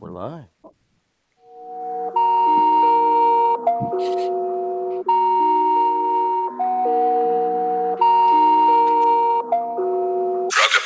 We're live.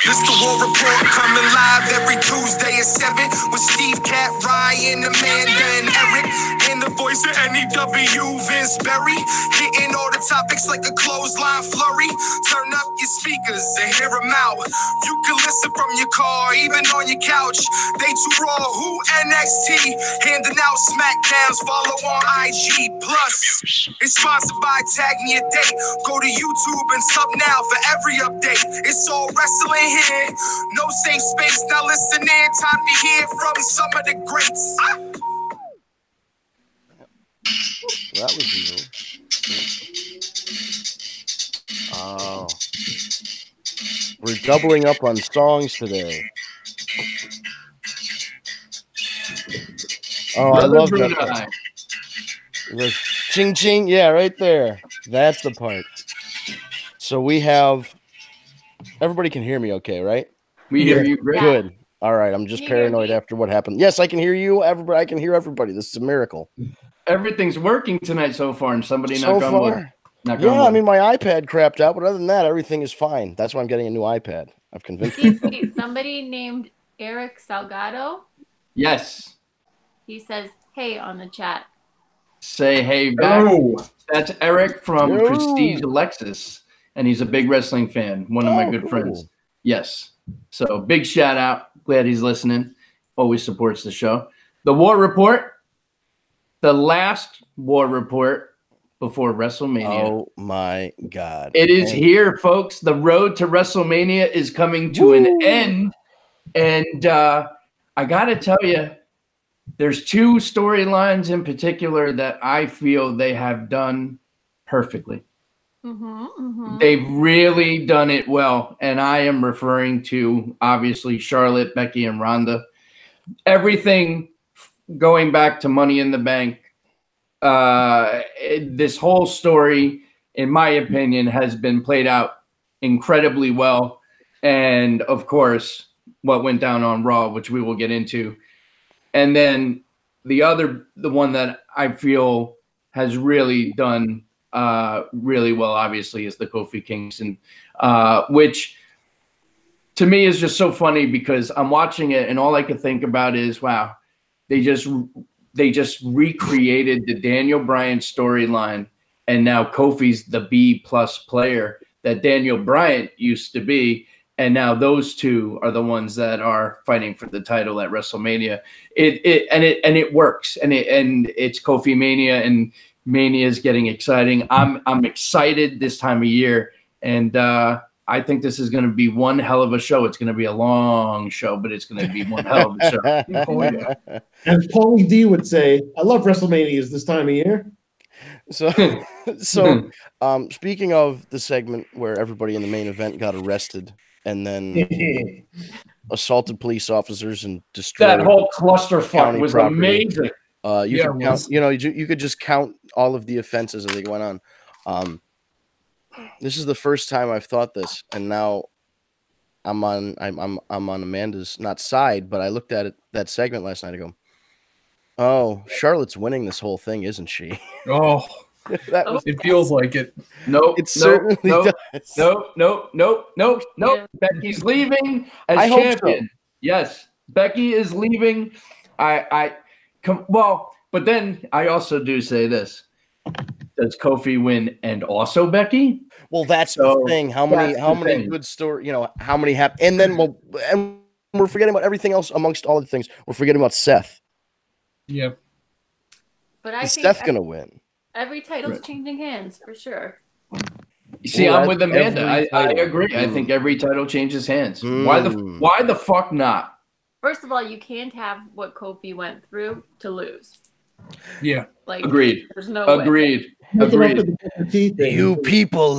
This the War Report coming live every Tuesday at 7 with Steve, Cat, Ryan, Amanda, and Eric. And the voice of NEW, Vince Berry. Hitting all the topics like a clothesline flurry. Turn up your speakers and hear them out. You can listen from your car, even on your couch. They too raw, who NXT? Handing out Smackdowns, follow on IG. Plus, it's sponsored by Tag Me a Date. Go to YouTube and sub now for every update. It's all wrestling here. No safe space. Now listen in. Time to hear from some of the greats. That was evil. Oh. We're doubling up on songs today. Oh, I love that. The ching ching. Yeah, right there. That's the part. So we have... Everybody can hear me okay, right? We hear you great. Good. All right. I'm just paranoid after what happened. Yes, I can hear you. Everybody, I can hear everybody. This is a miracle. Everything's working tonight so far, and somebody so knock on wood. Yeah, I mean, my iPad crapped out, but other than that, everything is fine. That's why I'm getting a new iPad. I've convinced myself. Somebody named Eric Salgado. Yes. He says, hey, on the chat. Say hey back. Oh. That's Eric from Prestige Alexis, and he's a big wrestling fan, one of my good friends. Yes. So big shout out. Glad he's listening. Always supports the show. The War Report. The last War Report before WrestleMania. Oh my God. It is here, folks. The road to WrestleMania is coming to an end. And I got to tell you, there's two storylines in particular that I feel they have done perfectly. They've really done it well. And I am referring to, obviously, Charlotte, Becky, and Ronda. Everything going back to Money in the Bank. This whole story, in my opinion, has been played out incredibly well. And, of course, what went down on Raw, which we will get into. And then the one that I feel has really done really well, obviously, is the Kofi Kingston, which to me is just so funny because I'm watching it and all I could think about is, wow, they just recreated the Daniel Bryan storyline, and now Kofi's the B+ player that Daniel Bryan used to be, and now those two are the ones that are fighting for the title at WrestleMania. It works, and it's Kofi Mania, and Mania is getting exciting. I'm excited this time of year, and I think this is going to be one hell of a show. It's going to be a long show, but it's going to be one hell of a show. Oh, yeah. As Paulie D would say, I love WrestleManias this time of year. So speaking of the segment where everybody in the main event got arrested and then assaulted police officers and destroyed that whole clusterfuck was property. Amazing. You could just count all of the offenses as they went on. This is the first time I've thought this, and now I'm on Amanda's not side, but I looked at it that segment last night. I go, oh, Charlotte's winning this whole thing, isn't she? Oh, it feels like it. Nope. It certainly does. Nope. Yeah. Becky's leaving as champion. So. Yes, Becky is leaving. But then I also do say this. Does Kofi win and also Becky? Well, that's the thing. How many good stories, how many have, and then we're forgetting about everything else amongst all the things. We're forgetting about Seth. Yep. But I Is think Seth going to win? Every title's changing hands for sure. You see, I'm with Amanda. I agree. I think every title changes hands. Why the fuck not? First of all, you can't have what Kofi went through to lose. Yeah. Agreed. There's no Agreed. way. You people,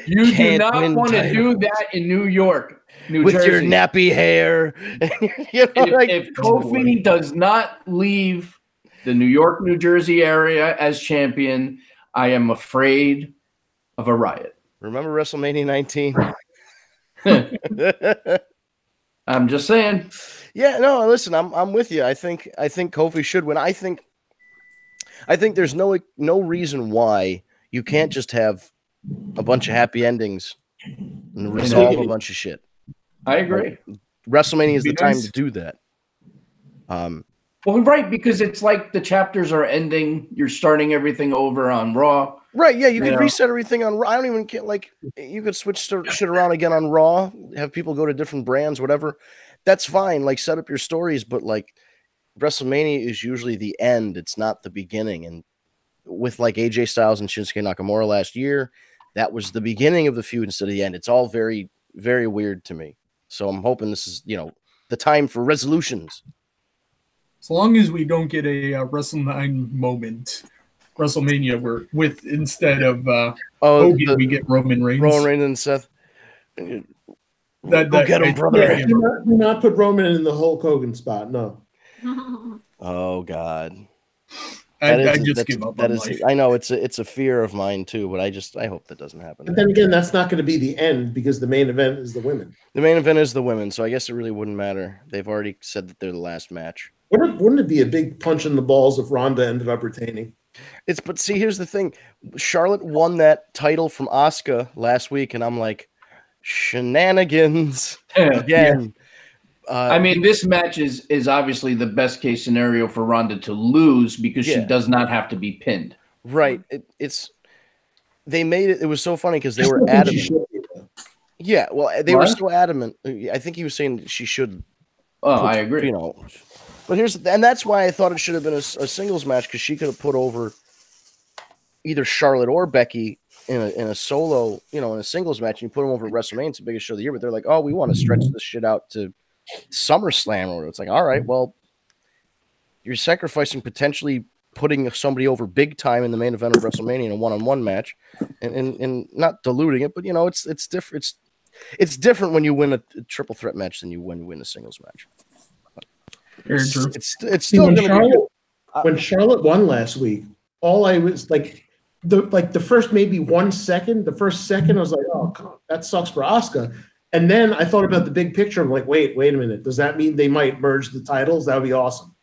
you do not want to do that in New York, New Jersey. With your nappy hair. If Kofi does not leave the New York, New Jersey area as champion, I am afraid of a riot. Remember WrestleMania 19? I'm just saying. Yeah, no, listen, I'm with you. I think Kofi should win. I think there's no reason why you can't just have a bunch of happy endings and resolve a bunch of shit. I agree. WrestleMania is the Be time nice. to do that. Well, right, because it's like the chapters are ending. You're starting everything over on Raw. Right, yeah, you could know. reset everything on Raw. I don't even care. Like, you could switch shit around again on Raw, have people go to different brands, whatever. That's fine. Like, set up your stories, but like, WrestleMania is usually the end. It's not the beginning. And with like AJ Styles and Shinsuke Nakamura last year, that was the beginning of the feud instead of the end. It's all very, very weird to me. So I'm hoping this is, the time for resolutions. As long as we don't get a WrestleMania moment, WrestleMania with instead of Hogan, we get Roman Reigns. Roman Reigns and Seth. That get him, brother. Yeah, do not put Roman in the Hulk Hogan spot. No. Oh God. I just give up on life. I know it's a fear of mine too, but I hope that doesn't happen. But then again, that's not going to be the end because the main event is the women. The main event is the women, so I guess it really wouldn't matter. They've already said that they're the last match. Wouldn't it be a big punch in the balls if Ronda ended up retaining? But see, here's the thing. Charlotte won that title from Asuka last week, and I'm like, shenanigans again. I mean, this match is obviously the best case scenario for Ronda to lose because she does not have to be pinned. Right. They made it. It was so funny because they were adamant. Yeah. Well, they were so adamant. I think he was saying she should. Oh, I agree. But and that's why I thought it should have been a singles match because she could have put over either Charlotte or Becky in a solo, in a singles match, and you put them over at WrestleMania. It's the biggest show of the year. But they're like, oh, we want to stretch this shit out to SummerSlam, or it's like, all right, well, you're sacrificing potentially putting somebody over big time in the main event of WrestleMania in a one-on-one match, and not diluting it, but it's different. It's different when you win a triple threat match than when you win a singles match. Very true. It's still when Charlotte won last week, all I was like the first maybe 1 second, I was like, oh, God, that sucks for Asuka. And then I thought about the big picture. I'm like, wait a minute. Does that mean they might merge the titles? That would be awesome.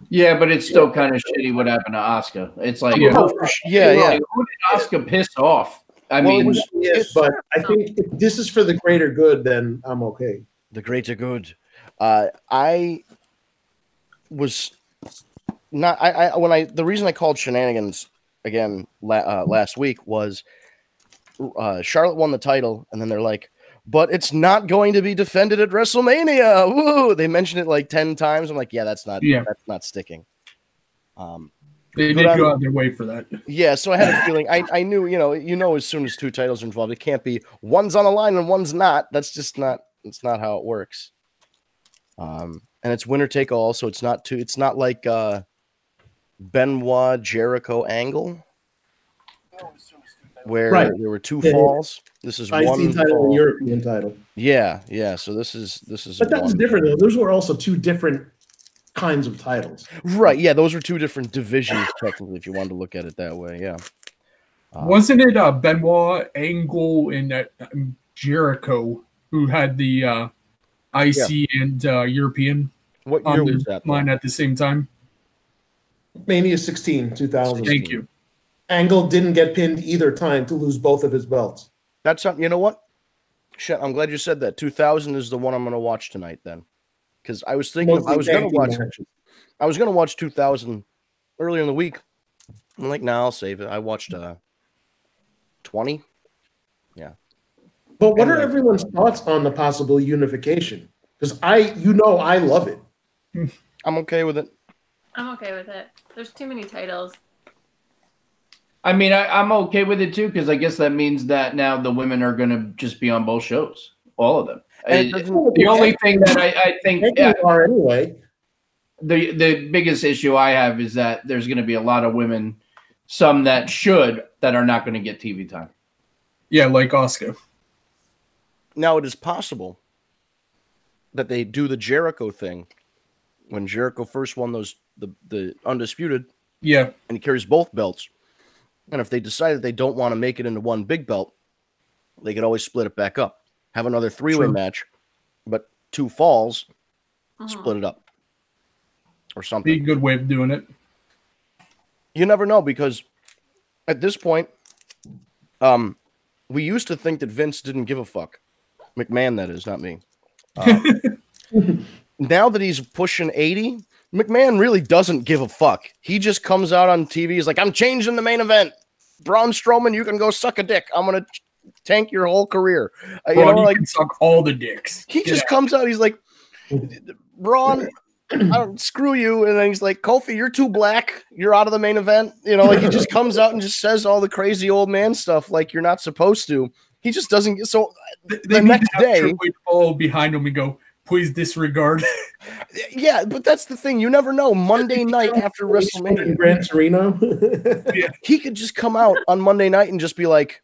Yeah, but it's still kind of shitty what happened to Asuka. It's like, yeah. Who did Asuka piss off? I mean, but I think if this is for the greater good, then I'm okay. The greater good. I was not. The reason I called shenanigans again last week was Charlotte won the title, and then they're like, but it's not going to be defended at WrestleMania. Woo! They mentioned it like 10 times. I'm like, that's not sticking. They did go out their way for that. Yeah, so I had a feeling. I knew, as soon as two titles are involved, it can't be one's on the line and one's not. That's just not. It's not how it works. And it's winner take all, so it's not too. It's not like Benoit Jericho angle, where there were two falls. This is IC one title and European title. Yeah. So this is. But that was different though. Those were also two different kinds of titles. Right. Yeah, those were two different divisions technically, if you wanted to look at it that way. Yeah. Wasn't it Benoit, Angle, and Jericho who had the IC and European? What year was that? Line at the same time. Mania 16, 2000. Thank you. Angle didn't get pinned either time to lose both of his belts. That's something. You know what? Shit, I'm glad you said that. 2000 is the one I'm going to watch tonight then, because I was thinking I was going to watch 2000 earlier in the week. I'm like, I'll save it. I watched 20. Yeah. But what are everyone's thoughts on the possible unification? Because I love it. I'm okay with it. I'm okay with it. There's too many titles. I mean, I'm okay with it too, because I guess that means that now the women are going to just be on both shows, all of them. The only thing that I think are anyway. The biggest issue I have is that there's going to be a lot of women, some that are not going to get TV time. Yeah, like Asuka. Now it is possible that they do the Jericho thing when Jericho first won the Undisputed. Yeah, and he carries both belts. And if they decide that they don't want to make it into one big belt, they could always split it back up. Have another three-way match, but two falls, split it up or something. Be a good way of doing it. You never know, because at this point, we used to think that Vince didn't give a fuck. McMahon, that is, not me. Now that he's pushing 80, McMahon really doesn't give a fuck. He just comes out on TV. He's like, I'm changing the main event. Braun Strowman, you can go suck a dick. I'm going to tank your whole career. Braun, you can suck all the dicks. He just comes out. He's like, Braun, screw you. And then he's like, Kofi, you're too black. You're out of the main event. You know, like he just comes out and just says all the crazy old man stuff like you're not supposed to. He just doesn't get so the next day. Triple H follow behind him and go, please disregard. Yeah, but that's the thing. You never know. Monday night after WrestleMania, Gran Torino. he could just come out on Monday night and just be like,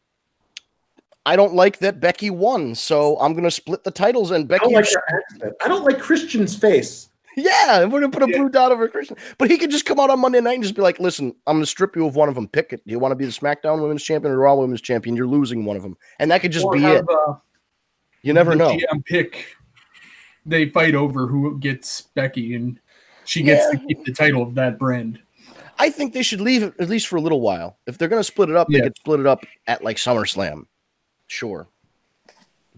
I don't like that Becky won, so I'm going to split the titles. And Becky, I don't like Christian's face. Yeah, we're going to put a blue dot over Christian. But he could just come out on Monday night and just be like, listen, I'm going to strip you of one of them. Pick it. Do you want to be the SmackDown Women's Champion or Raw Women's Champion? You're losing one of them. And that could just be it. You never know. GM pick. They fight over who gets Becky, and she gets to keep the title of that brand. I think they should leave it at least for a little while. If they're going to split it up, they could split it up at like SummerSlam. Sure.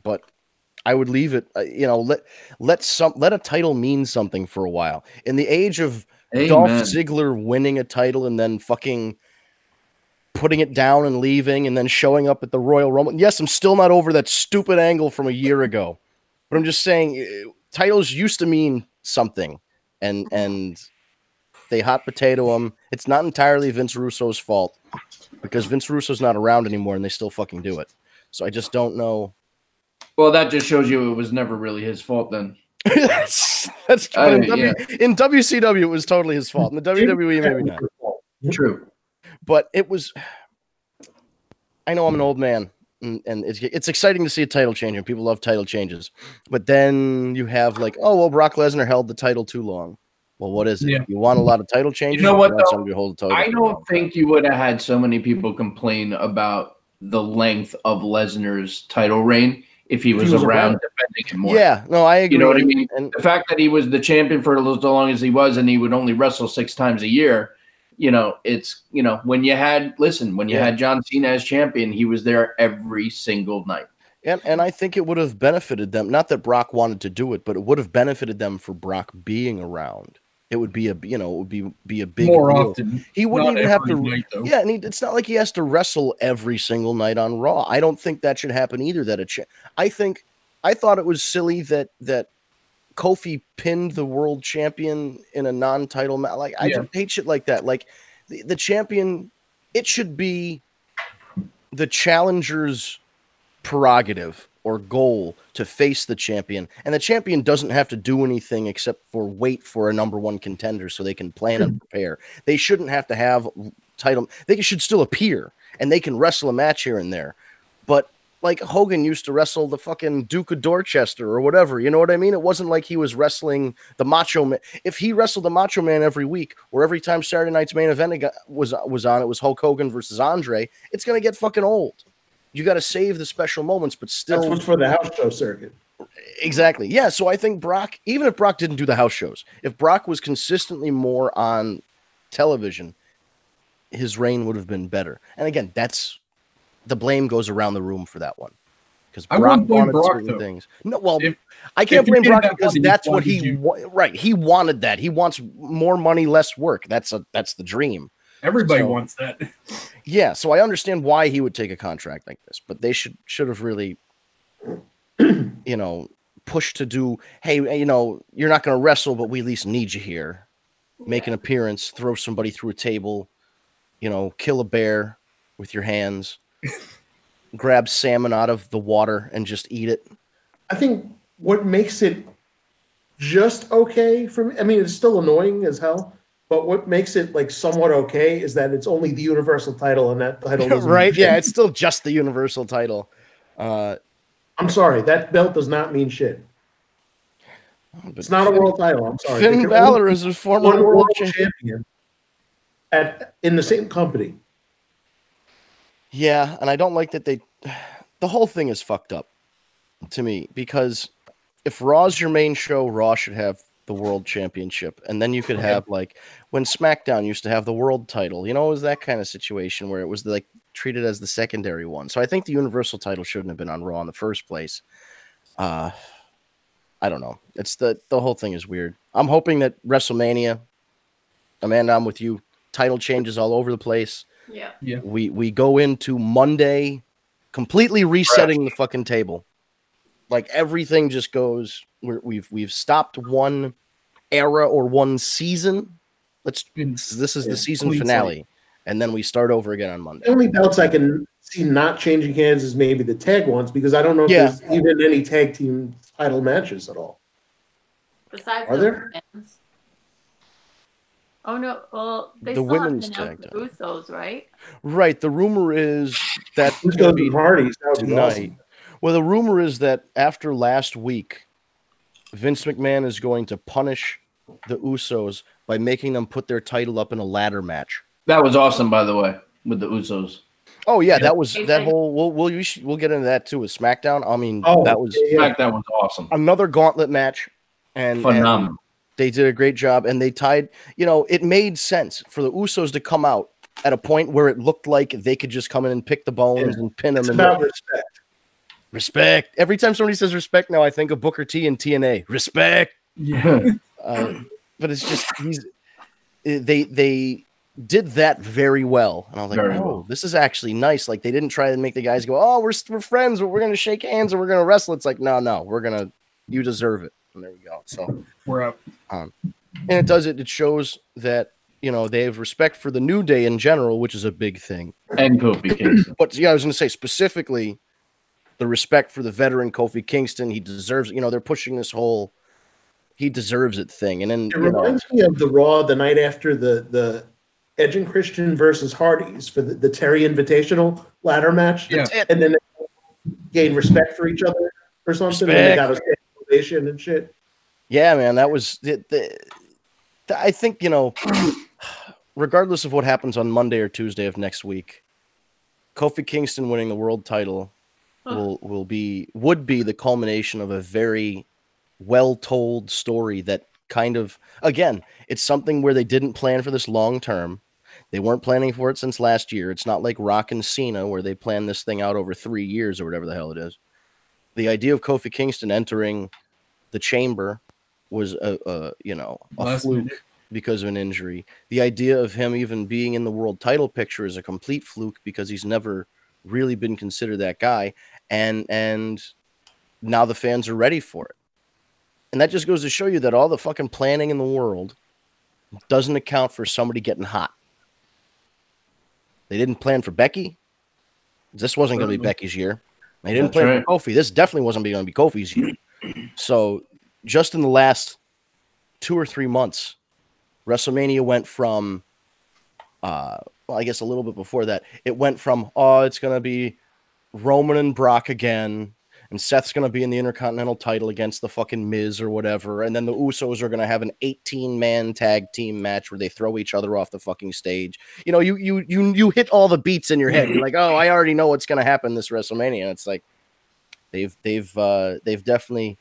But I would leave it, let a title mean something for a while. In the age of Dolph Ziggler winning a title and then fucking putting it down and leaving and then showing up at the Royal Rumble. Yes, I'm still not over that stupid angle from a year ago. But I'm just saying titles used to mean something, and they hot potato them. It's not entirely Vince Russo's fault because Vince Russo's not around anymore and they still fucking do it. So I just don't know. Well, that just shows you it was never really his fault then. that's true. In WCW, it was totally his fault. In the WWE, maybe not. True. But it was. I know I'm an old man, and it's exciting to see a title change, and people love title changes. But then you have like, oh, well, Brock Lesnar held the title too long. Well, what is it? Yeah. You want a lot of title changes? You know what, though? I don't think you would have had so many people complain about the length of Lesnar's title reign if he was around defending it more. Yeah, no, I agree. You know what I mean? And the fact that he was the champion for as long as he was and he would only wrestle 6 times a year, it's, when you had John Cena as champion, he was there every single night. And I think it would have benefited them. Not that Brock wanted to do it, but it would have benefited them for Brock being around. It would be a big more deal. Often. He wouldn't even have to. Night, and it's not like he has to wrestle every single night on Raw. I don't think that should happen either. I thought it was silly that Kofi pinned the world champion in a non-title match. Like I just hate shit like that. Like the champion, it should be the challenger's prerogative or goal to face the champion, and the champion doesn't have to do anything except for wait for a number one contender so they can plan and prepare. They shouldn't have to have title. They should still appear and they can wrestle a match here and there. But like Hogan used to wrestle the fucking Duke of Dorchester or whatever, you know what I mean? It wasn't like he was wrestling the Macho Man. If he wrestled the Macho Man every week, or every time Saturday night's main event was on, it was Hulk Hogan versus Andre, it's gonna get fucking old. You got to save the special moments, but still. That's what's for the house show circuit. Exactly. Yeah. So I think Brock, even if Brock didn't do the house shows, if Brock was consistently more on television, his reign would have been better. And again, the blame goes around the room for that one. Because Brock wanted certain things. No, well, I can't blame Brock because that's what he right. He wanted that. He wants more money, less work. That's the dream. Everybody wants that. Yeah, so I understand why he would take a contract like this, but they should have really, pushed to do, hey, you're not going to wrestle, but we at least need you here. Make an appearance, throw somebody through a table, kill a bear with your hands, grab salmon out of the water and just eat it. I think what makes it just okay for me, I mean, it's still annoying as hell. But what makes it like somewhat okay is that it's only the Universal title, and that title doesn't right. Yeah, it's still just the Universal title. I'm sorry, that belt does not mean shit. It's not a world title. I'm sorry. Finn Balor is a former world champion in the same company. Yeah, and I don't like that the whole thing is fucked up to me, because if Raw's your main show, Raw should have the world championship, and then you could have like when SmackDown used to have the world title. You know, it was that kind of situation where it was like treated as the secondary one. So I think the Universal title shouldn't have been on Raw in the first place. I don't know. It's the whole thing is weird. I'm hoping that WrestleMania, Amanda, I'm with you. Title changes all over the place. Yeah. We go into Monday completely resetting the fucking table. Like everything just goes. We've stopped one era or one season. This is the season finale, and then we start over again on Monday. The only belts I can see not changing hands is maybe the tag ones, because I don't know if there's even any tag team title matches at all. Besides Are there? Women's. Oh no! Well, they The still women's haven't announced the Usos, right? Right. The rumor is that Usos and Hardys, that would be tonight. awesome. Well, the rumor is that after last week, Vince McMahon is going to punish the Usos by making them put their title up in a ladder match. That was awesome, by the way, with the Usos. Oh yeah, that was that whole. We'll get into that too with SmackDown. I mean, that was SmackDown was awesome. Another gauntlet match, and phenomenal. And they did a great job, and they tied. You know, it made sense for the Usos to come out at a point where it looked like they could just come in and pick the bones and pin them. It's about respect. Respect. Every time somebody says respect now, I think of Booker T and TNA. Respect. Yeah. But it's just they did that very well, and I was like, this is actually nice. Like they didn't try to make the guys go, oh, we're friends, but we're gonna shake hands and we're gonna wrestle. It's like, no, you deserve it. And there we go. So we're up. And it shows that, you know, they have respect for the New Day in general, which is a big thing. And Kofi Kingston. But yeah, I was going to say specifically the respect for the veteran Kofi Kingston. He deserves, you know, they're pushing this whole he deserves it thing. And then it reminds me of the Raw the night after the Edge and Christian versus Hardys for the Terry Invitational ladder match. Yeah. And then they gained respect for each other or something. And they got a ovation and shit. Yeah, man, that was I think, you know, regardless of what happens on Monday or Tuesday of next week, Kofi Kingston winning the world title would be the culmination of a very well-told story that kind of, again, it's something where they didn't plan for this long term. They weren't planning for it since last year. It's not like Rock and Cena where they planned this thing out over 3 years or whatever the hell it is. The idea of Kofi Kingston entering the chamber was a fluke because of an injury. The idea of him even being in the world title picture is a complete fluke because he's never really been considered that guy. And now the fans are ready for it. And that just goes to show you that all the fucking planning in the world doesn't account for somebody getting hot. They didn't plan for Becky. This wasn't going to be Becky's year. They didn't plan for Kofi. This definitely wasn't going to be Kofi's year. So just in the last 2 or 3 months, WrestleMania went from, I guess a little bit before that, it went from, it's going to be Roman and Brock again, and Seth's going to be in the Intercontinental title against the fucking Miz or whatever, and then the Usos are going to have an 18-man tag team match where they throw each other off the fucking stage. You know, you hit all the beats in your head. You're like, I already know what's going to happen this WrestleMania. And it's like they've definitely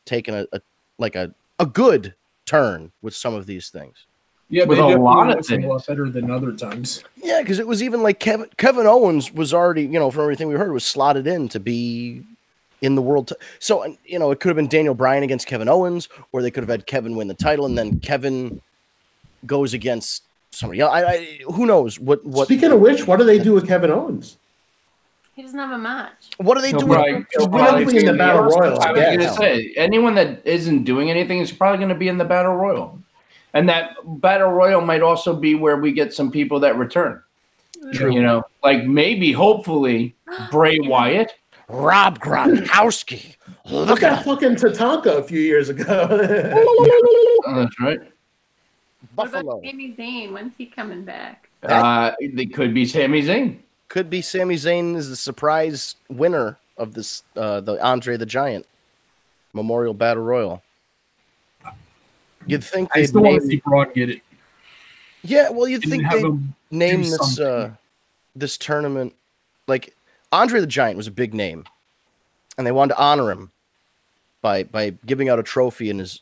taken a good turn with some of these things. Yeah, with a lot of things. A lot better than other times. Yeah, because it was even like Kevin Owens was already, you know, from everything we heard, was slotted in to be in the world. So, you know, it could have been Daniel Bryan against Kevin Owens, or they could have had Kevin win the title, and then Kevin goes against somebody else. Who knows? What? Speaking of which, what do they do with Kevin Owens? He doesn't have a match. What do they do? He'll probably be in the Battle Royal. I was going to say, anyone that isn't doing anything is probably going to be in the Battle Royal. And that Battle Royal might also be where we get some people that return. True. You know, like maybe, hopefully, Bray Wyatt. Rob Gronkowski. Look at fucking Tatanka a few years ago. That's right. What about Sami Zayn? When's he coming back? They could be Sami Zayn. Could be Sami Zayn is the surprise winner of this, the Andre the Giant Memorial Battle Royal. You'd think I still want to see Braun get it. Yeah, well, you'd think they'd name this this tournament, like Andre the Giant was a big name, and they wanted to honor him by giving out a trophy in his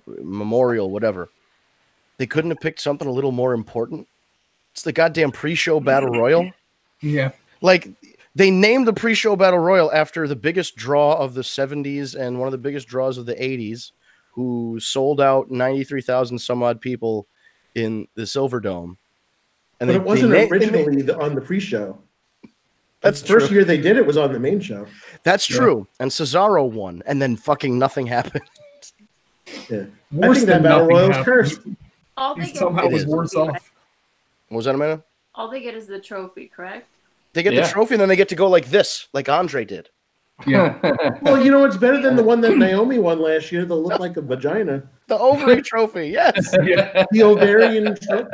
memorial, whatever. They couldn't have picked something a little more important. It's the goddamn pre-show battle royal. Yeah. Like, they named the pre-show battle royal after the biggest draw of the 70s and one of the biggest draws of the 80s, who sold out 93,000 some odd people in the Silverdome. And but it wasn't originally on the pre-show. That's the first year they did it was on the main show. That's true. And Cesaro won, and then fucking nothing happened. Yeah. I think that battle royal was cursed. Somehow was worse off. What was that, Amanda? All they get is the trophy, correct? They get the trophy, and then they get to go like this, like Andre did. Yeah. Well, you know, it's better than the one that Naomi won last year that looked like a vagina. The ovary trophy, yes. The ovarian trophy.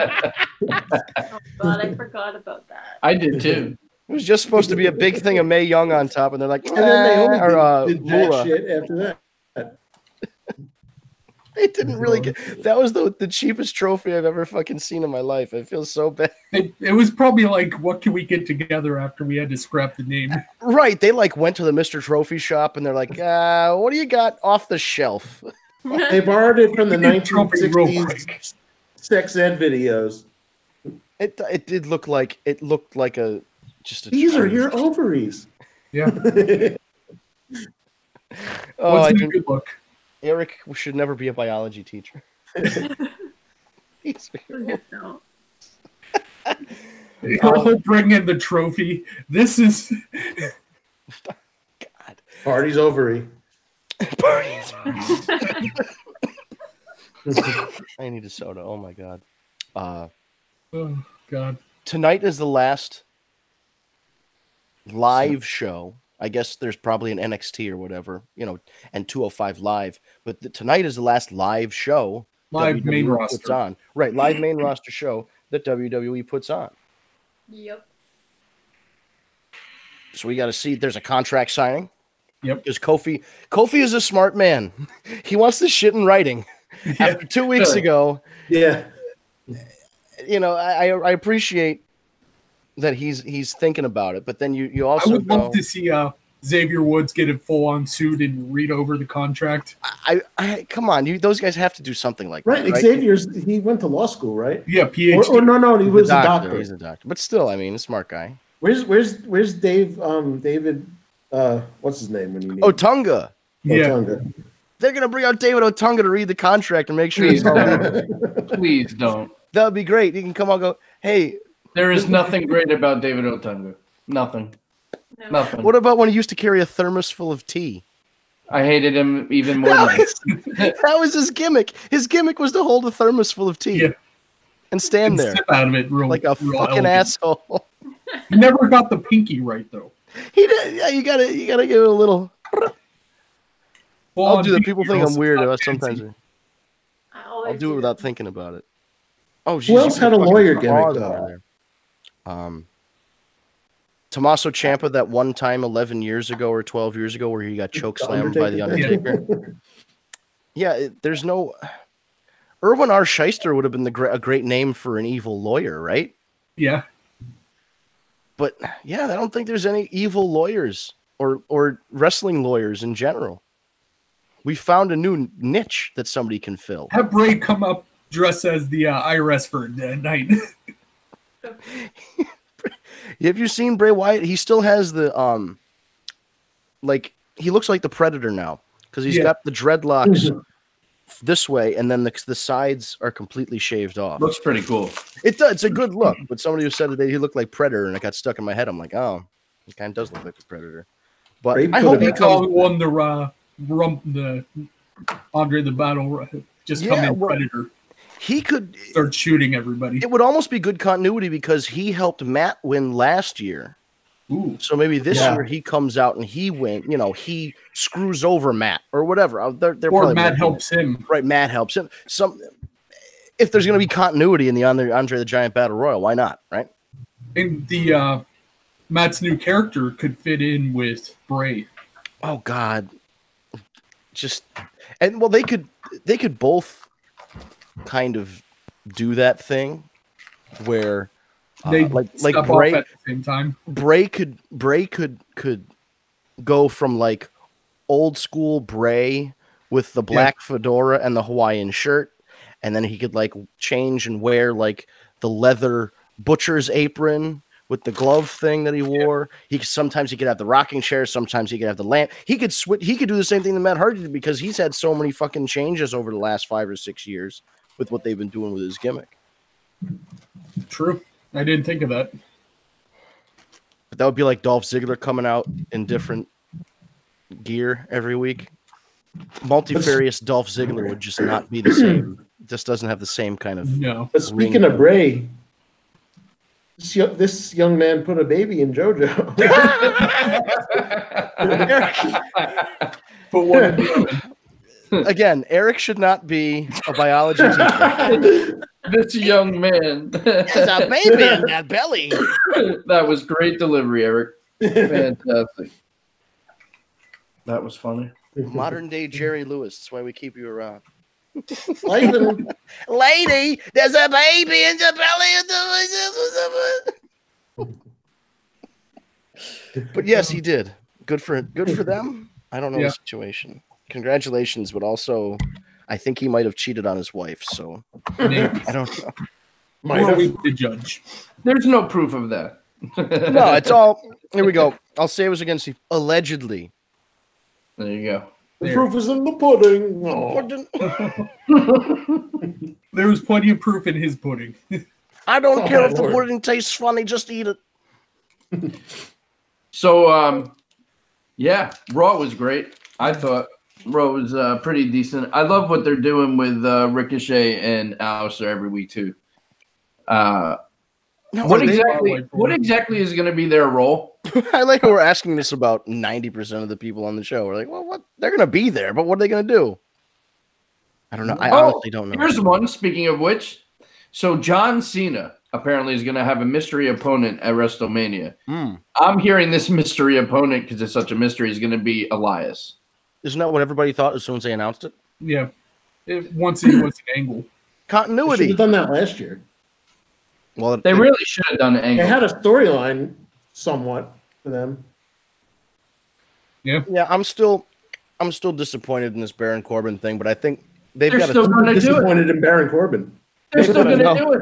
Oh, God, I forgot about that. I did too. It was just supposed to be a big thing of Mae Young on top, and they're like, and then Naomi did that shit after that. They didn't really get that. Was the cheapest trophy I've ever fucking seen in my life. I feel so bad. It was probably like, what can we get together after we had to scrap the name? Right. They like went to the Mr. Trophy shop and they're like, what do you got off the shelf? They borrowed it from the 1960s sex ed videos. It did look like a These are your ovaries. Yeah. What's a good look? Eric should never be a biology teacher. I'll bring in the trophy. This is God. Party's ovary. I need a soda. Oh my God. Oh God. Tonight is the last live show. I guess there's probably an NXT or whatever, and 205 Live. But tonight is the last live show live WWE main puts roster on. Right, live main roster show that WWE puts on. Yep. So we got to see. There's a contract signing. Yep. Because Kofi is a smart man. He wants this shit in writing. Yeah. After 2 weeks ago. Yeah. I appreciate that he's thinking about it, but then you also I would love to see Xavier Woods get a full-on suit and read over the contract. I come on, those guys have to do something like that. Right, he went to law school, right? Yeah, PhD. Or no, he was a doctor. He's a doctor, but still, I mean, a smart guy. Where's David? What's his name when you need Otunga? Yeah. Otunga. They're gonna bring out David Otunga to read the contract and make sure Please don't. Please don't. That would be great. You can come out and go, hey. There is nothing great about David Otunga. Nothing. No. Nothing. What about when he used to carry a thermos full of tea? I hated him even more. That was his gimmick. His gimmick was to hold a thermos full of tea and stand there. Sip out of it like a fucking asshole. He never got the pinky right, though. He did. Yeah, you gotta give it a little. I'll do that. People think I'm weird. Sometimes I'll do it without thinking about it. Oh, geez, who else had a lawyer gimmick though? Tommaso Ciampa, that one time 11 years ago or 12 years ago where he got chokeslammed by the Undertaker. Yeah, there's no. Erwin R. Shyster would have been a great name for an evil lawyer, right? Yeah. But yeah, I don't think there's any evil lawyers or wrestling lawyers in general. We found a new niche that somebody can fill. Have Bray come up dressed as the IRS for the night. Have you seen Bray Wyatt? He still has the he looks like the Predator now because he's got the dreadlocks this way, and then the sides are completely shaved off. Looks pretty cool. It does. It's a good look. But somebody who said that he looked like Predator, and it got stuck in my head. I'm like, oh, he kind of does look like the Predator. But I hope he won the Andre the Battle. Just come in Predator. He could start shooting everybody. It would almost be good continuity because he helped Matt win last year. Ooh. So maybe this year he comes out and he wins. He screws over Matt or whatever. Or Matt helps him. Right, Matt helps him. If there's going to be continuity in the Andre the Giant Battle Royal, why not? Right. And the Matt's new character could fit in with Bray. Oh God. They could both kind of do that thing where they like Bray at the same time. Bray could go from like old school Bray with the black fedora and the Hawaiian shirt, and then he could like change and wear like the leather butcher's apron with the glove thing that he wore. Sometimes he could have the rocking chair, sometimes he could have the lamp. He could switch. He could do the same thing that Matt Hardy did because he's had so many fucking changes over the last 5 or 6 years with what they've been doing with his gimmick. True. I didn't think of that. But that would be like Dolph Ziggler coming out in different gear every week. Multifarious Dolph Ziggler would just not be the same. Just doesn't have the same kind of. No. But speaking of Bray, this young man put a baby in JoJo. But what? Again, Eric should not be a biology teacher. This young man. There's a baby in that belly. That was great delivery, Eric. Fantastic. That was funny. Modern day Jerry Lewis. That's why we keep you around. Lady, there's a baby in the belly. But yes, he did. Good for them. I don't know the situation. Congratulations, but also I think he might have cheated on his wife, so I don't know. Might we the judge. There's no proof of that. No, it's all here we go. I'll say it was against the allegedly. There you go. The proof is in the pudding. There was plenty of proof in his pudding. I don't care if the pudding tastes funny, just eat it. So, yeah, Raw was great. I thought Raw was pretty decent. I love what they're doing with Ricochet and Aleister every week too. What exactly is going to be their role? I like we're asking this about 90% of the people on the show. We're like, well, what? They're going to be there, but what are they going to do? I don't know. I honestly don't know. Here's one. Speaking of which, so John Cena apparently is going to have a mystery opponent at WrestleMania. I'm hearing this mystery opponent because it's such a mystery is going to be Elias. Isn't that what everybody thought as soon as they announced it? Yeah. Once it was an angle. Continuity. They should have done that last year. Well, they really should have done an angle. They had a storyline somewhat for them. Yeah. Yeah, I'm still disappointed in this Baron Corbin thing, but I think they're still going to do it. Disappointed in Baron Corbin. They're still going to do it.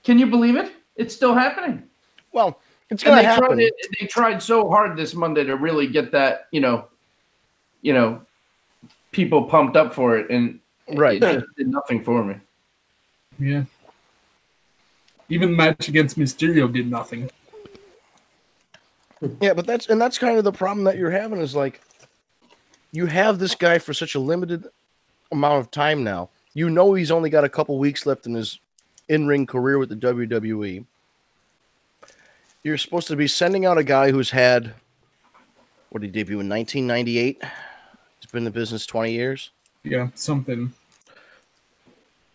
Can you believe it? It's still happening. Well, it's going to happen. They tried so hard this Monday to really get that, people pumped up for it, and it just did nothing for me. Yeah. Even the match against Mysterio did nothing. Yeah, but that's kind of the problem that you're having is like you have this guy for such a limited amount of time now. You know he's only got a couple weeks left in his in-ring career with the WWE. You're supposed to be sending out a guy who's had what did he debut in 1998? He's been in the business 20 years. Yeah, something.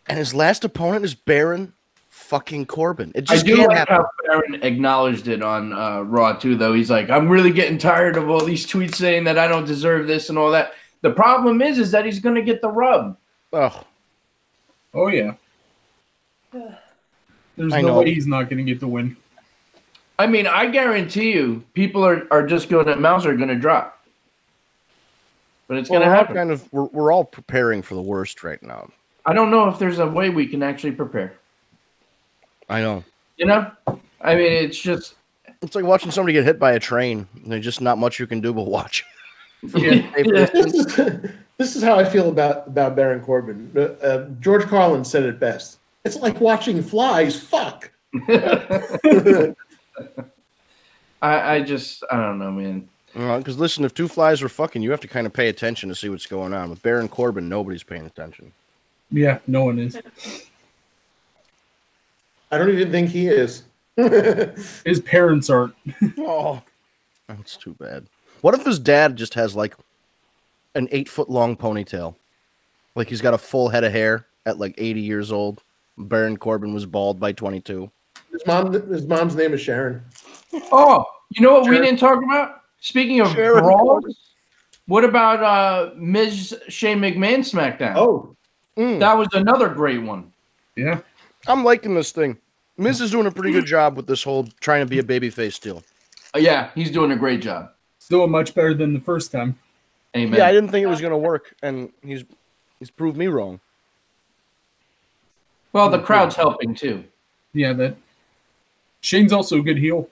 And his last opponent is Baron fucking Corbin. It just I do can't like happen. how Baron acknowledged it on Raw too, though. He's like, I'm really getting tired of all these tweets saying that I don't deserve this and all that. The problem is that he's going to get the rub. Oh yeah. There's no way he's not going to get the win. I mean, I guarantee you, people are just going to mouths are going to drop. But it's going to happen. We're all preparing for the worst right now. I don't know if there's a way we can actually prepare. I know. I mean, it's like watching somebody get hit by a train. There's just not much you can do but watch. Yeah. This is how I feel about Baron Corbin. George Carlin said it best. It's like watching flies. Fuck. I don't know, man. Because listen, if two flies were fucking, you have to kind of pay attention to see what's going on. With Baron Corbin, nobody's paying attention. Yeah, no one is. I don't even think he is. His parents aren't. Oh, that's too bad. What if his dad just has like an 8-foot-long ponytail? Like he's got a full head of hair at like 80 years old. Baron Corbin was bald by 22. His mom's name is Sharon. Oh, you know what we didn't talk about? Speaking of brawls, what about Ms. Shane McMahon SmackDown? Oh. That was another great one. Yeah. I'm liking this thing. Miz is doing a pretty good job with this whole trying to be a babyface deal. Yeah, he's doing a great job. Still much better than the first time. Amen. Yeah, I didn't think it was going to work, and he's proved me wrong. Well, the crowd's helping too. Yeah, that Shane's also a good heel.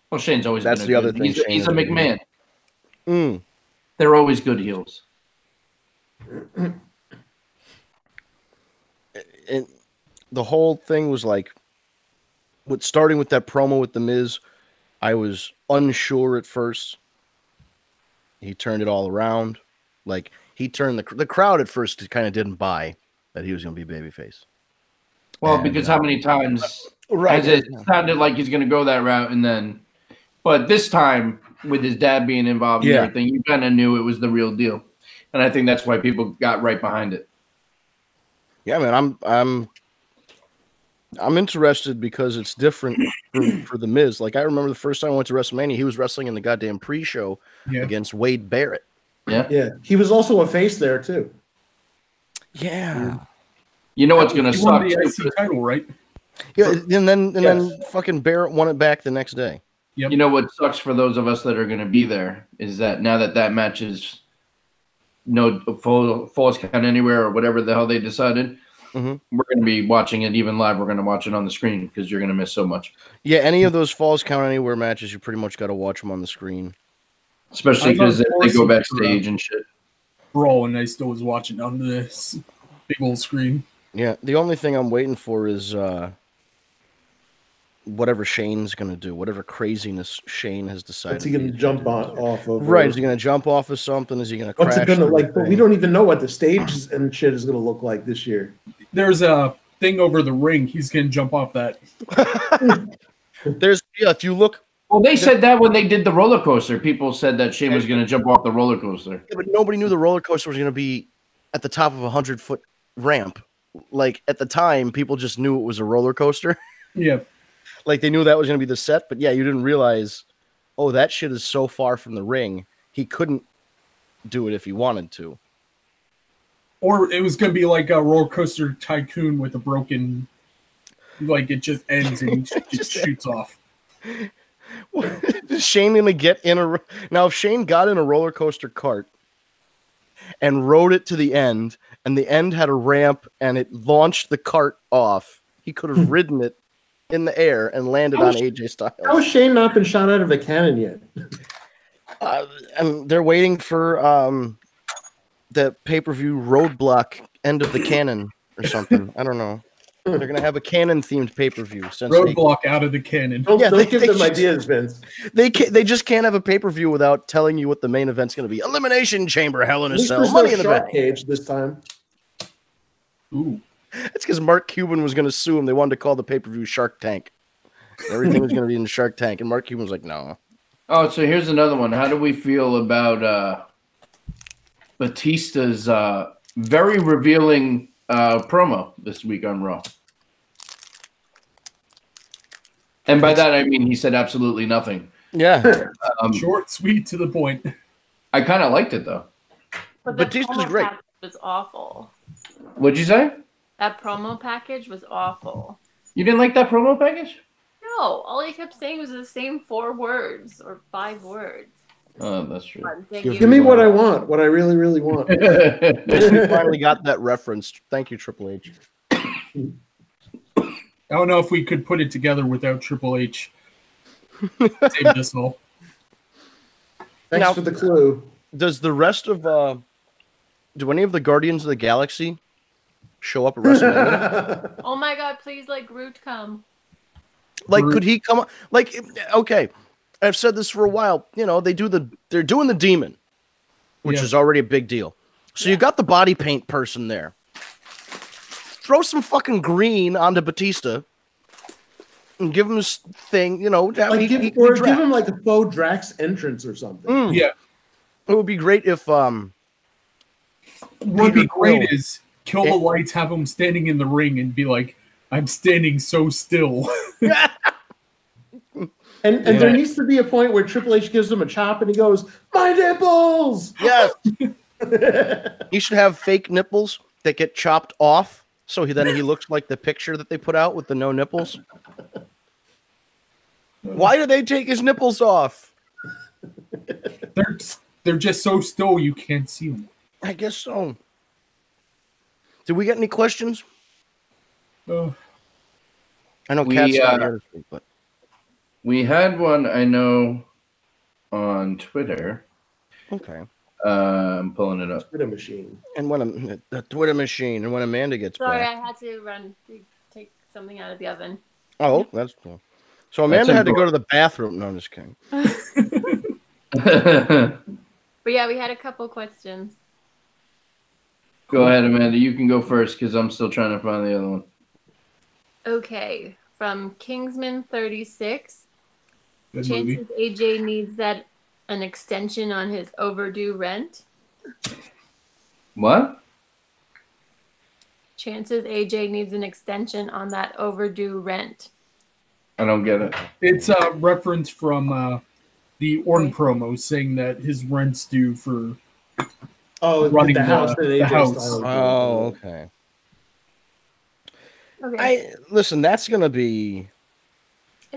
Well, Shane's always That's been the other thing. He's a McMahon. Mm. They're always good heels. And the whole thing was like, starting with that promo with The Miz, I was unsure at first. He turned it all around. Like, he turned the crowd at first kind of didn't buy that he was going to be babyface. Well, because how many times has it sounded like he's going to go that route, and then, but this time with his dad being involved and everything, you kind of knew it was the real deal, and I think that's why people got right behind it. Yeah, man, I'm interested because it's different for The Miz. Like, I remember the first time I went to WrestleMania, he was wrestling in the goddamn pre-show against Wade Barrett. Yeah. He was also a face there too. Yeah. You know what's going to suck? He won the IC title, right? Yeah, and then fucking Barrett won it back the next day. Yep. You know what sucks for those of us that are going to be there is that now that match is no falls count anywhere or whatever the hell they decided, we're going to be watching it even live. We're going to watch it on the screen because you're going to miss so much. Yeah, any of those falls count anywhere matches, you pretty much got to watch them on the screen. Especially because they go backstage and shit. Brawl, and I still was watching on this big old screen. Yeah, the only thing I'm waiting for is whatever Shane's going to do, whatever craziness Shane has decided. What's he going to jump off of? Right, is he going to jump off of something? Is he going to crash? What's it going to like? But we don't even know what the stage and shit is going to look like this year. There's a thing over the ring. He's going to jump off that. If you look. Well, they said that when they did the roller coaster. People said that Shane was going to jump off the roller coaster. Yeah, but nobody knew the roller coaster was going to be at the top of a 100-foot ramp. Like, at the time, people just knew it was a roller coaster. Yeah. Like, they knew that was going to be the set, but yeah, you didn't realize, oh, that shit is so far from the ring, he couldn't do it if he wanted to. Or it was going to be like a roller coaster tycoon with a broken, like, it just ends and just shoots off. Is Shane going to get in a... Now, if Shane got in a roller coaster cart and rode it to the end, and the end had a ramp and it launched the cart off, he could have ridden it in the air and landed on AJ Styles. How has Shane not been shot out of a cannon yet? And they're waiting for the pay-per-view roadblock end of the cannon or something. I don't know. They're going to have a cannon-themed pay-per-view. Roadblock out of the cannon. Don't give them ideas, Vince. They just can't have a pay-per-view without telling you what the main event's going to be. Elimination Chamber, Hell in a Cell, Money in the Bank. Cage this time. Ooh. That's because Mark Cuban was going to sue him. They wanted to call the pay-per-view Shark Tank. Everything was going to be in Shark Tank, and Mark Cuban was like, no. Oh, so here's another one. How do we feel about Batista's very revealing promo this week on Raw? And by that, I mean he said absolutely nothing. Yeah. Short, sweet, to the point. I kind of liked it, though. But Batista's great. Was awful. What'd you say? That promo package was awful. You didn't like that promo package? No, all he kept saying was the same 4 words or 5 words. Oh, that's true. Give me what I want, what I really, really want. We finally got that reference. Thank you, Triple H. I don't know if we could put it together without Triple H. Saved us all. Thanks for the clue. Does the rest of do any of the Guardians of the Galaxy show up at WrestleMania? Oh my god, please let Groot come. Like, could he come? Like, okay, I've said this for a while. You know, they're doing the Demon, which is already a big deal. So you got the body paint person there. Throw some fucking green onto Batista and give him this thing, you know. Like give him like a faux Drax entrance or something. Yeah. It would be great if what would be great is kill the lights, have him standing in the ring and be like, I'm standing so still. And there needs to be a point where Triple H gives him a chop and he goes, my nipples! Yes. You should have fake nipples that get chopped off. So then he looks like the picture that they put out with the no nipples. Why did they take his nipples off? They're they're just so still you can't see them. I guess so. Did we get any questions? Uh, I know Cat's not here this week, but we had one. I know on Twitter. Okay. I'm pulling it up. Twitter machine. And when the Twitter machine, and when Amanda gets Sorry, back. I had to run to take something out of the oven. Oh, that's cool. So Amanda had to go to the bathroom. No, I'm just kidding. But yeah, we had a couple questions. Go ahead, Amanda. You can go first because I'm still trying to find the other one. Okay, from Kingsman36. Good Chances AJ needs an extension on his overdue rent. What? Chances AJ needs an extension on that overdue rent. I don't get it. It's a reference from the Orton promo saying that his rent's due for running the house that AJ house. style. Oh, okay. Okay. Listen. That's gonna be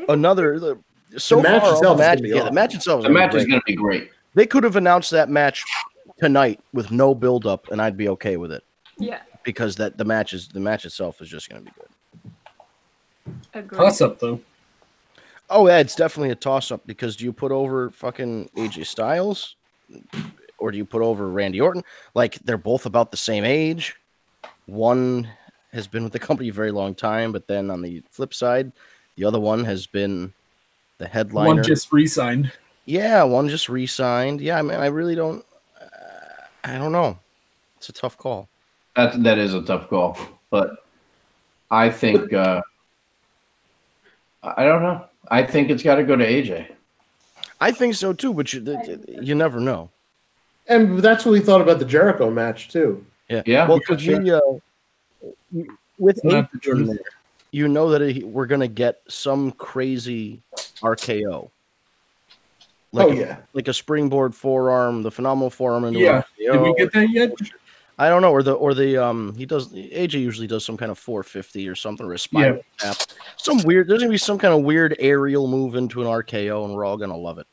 another. So The match far, itself is gonna be the awesome. match itself. The match is going to be great. They could have announced that match tonight with no build-up, and I'd be okay with it. Yeah. Because the match itself is just going to be good. Agreed. Toss up though. Oh yeah, it's definitely a toss-up because do you put over fucking AJ Styles, or do you put over Randy Orton? Like they're both about the same age. One has been with the company a very long time, but then on the flip side, the other one has been the headliner. One just re-signed. Yeah, one just re-signed. Yeah, I mean, I really don't. I don't know. It's a tough call. That is a tough call, but I think I don't know. I think it's got to go to AJ. I think so too, but you never know. And that's what we thought about the Jericho match too. Yeah. Well, because with Not the AJ, truth. you know that we're gonna get some crazy RKO. Like a springboard forearm, the phenomenal forearm into Yeah. RKO. Did we get that yet? I don't know, or the AJ usually does some kind of 450 or something, or a spiral tap. Some weird. There's gonna be some kind of weird aerial move into an RKO, and we're all gonna love it.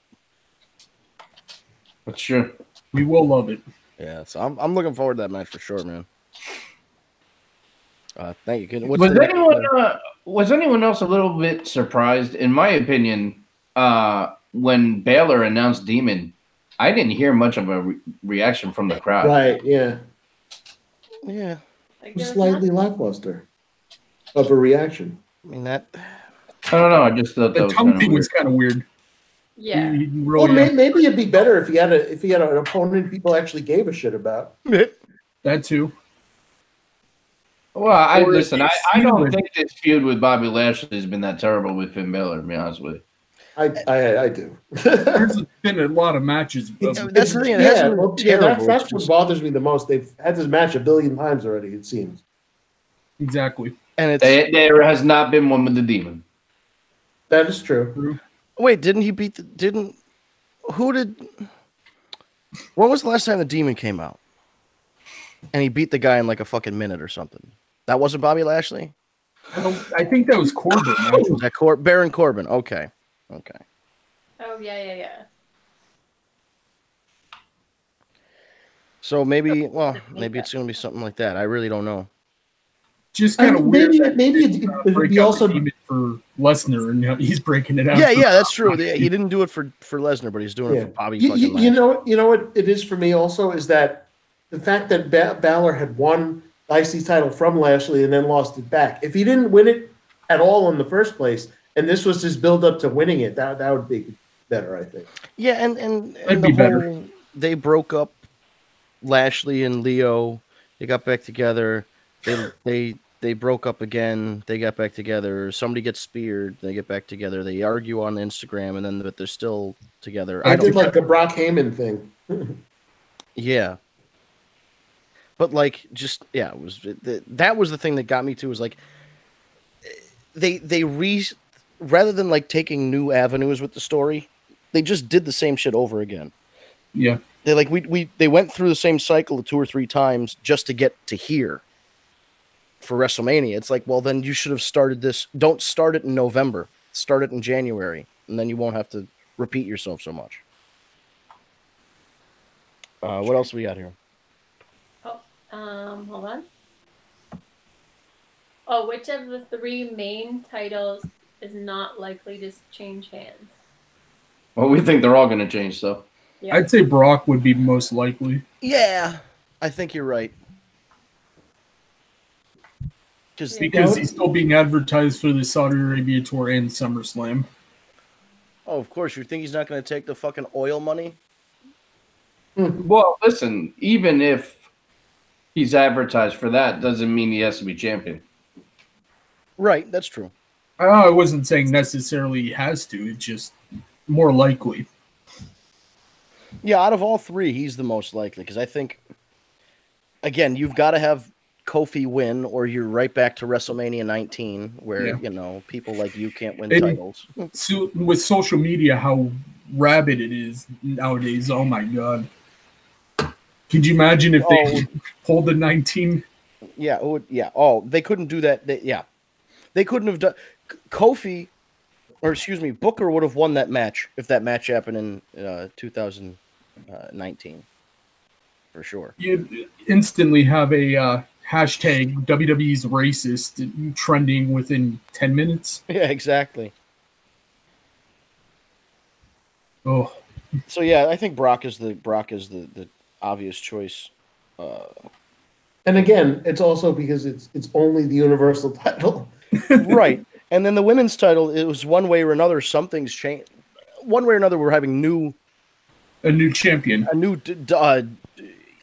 That's true. We will love it. Yeah, so I'm looking forward to that match for sure, man. Thank you. Was anyone else a little bit surprised? In my opinion, when Baylor announced Demon, I didn't hear much of a reaction from the crowd. Right, yeah. Yeah. Slightly lackluster of a reaction. I mean that. I don't know. I just thought that The was tongue thing weird. was kind of weird. Yeah. Well, maybe it'd be better if he had an opponent people actually gave a shit about. That too. Well, I Or listen. it's I don't feud. think this feud with Bobby Lashley has been that terrible with Finn Balor. To be honest with you, I do. There's been a lot of matches. That's the thing. It hasn't been terrible. That's what bothers me the most. They've had this match a billion times already, it seems. Exactly. And there has not been one with the Demon. That is true. Wait, didn't he beat who did? When was the last time the Demon came out? And he beat the guy in like a fucking minute or something. That wasn't Bobby Lashley? I think that was Corbin. Was that Baron Corbin? Okay. Oh, yeah. So maybe it's going to be something like that. I really don't know. Just kind of weird. Maybe it would be also for Lesnar, and he's breaking it out. Yeah, that's true. He didn't do it for Lesnar, but he's doing it for Bobby. You know what it is for me also is that the fact that Balor had won the IC title from Lashley and then lost it back. If he didn't win it at all in the first place, and this was his build up to winning it, that would be better, I think. Yeah, and That'd be better. They broke up Lashley and Leo. They got back together. They broke up again. They got back together. Somebody gets speared. They get back together. They argue on Instagram, but they're still together. I did like the Brock Heyman thing. Yeah. But it was that was the thing that got me too. Was like rather than like taking new avenues with the story, they just did the same shit over again. Yeah. They went through the same cycle 2 or 3 times just to get to here. For WrestleMania, it's like, well, then you should have started this. Don't start it in November. Start it in January, and then you won't have to repeat yourself so much. What else we got here? Hold on. Oh, which of the 3 main titles is not likely to change hands? Well, we think they're all going to change, so. Yeah. I'd say Brock would be most likely. Yeah, I think you're right. Because he's still being advertised for the Saudi Arabia tour and SummerSlam. Oh, of course. You think he's not going to take the fucking oil money? Well, listen, even if he's advertised for that, doesn't mean he has to be champion. Right, that's true. I wasn't saying necessarily he has to. It's just more likely. Yeah, out of all 3, he's the most likely. Because I think, again, you've got to have Kofi win, or you're right back to WrestleMania 19, where, people like you can't win titles. So with social media, how rabid it is nowadays, oh my God. Could you imagine if they pulled the 19? Yeah, Oh, they couldn't do that. They couldn't have done. Kofi, or excuse me, Booker would have won that match if that match happened in 2019, for sure. You'd instantly have a hashtag WWE's racist trending within 10 minutes. Yeah, exactly. Oh, so yeah, I think Brock is the obvious choice. And again, it's also because it's only the Universal title. Right. And then the women's title, it was one way or another, something's changed. One way or another, we're having a new champion. A new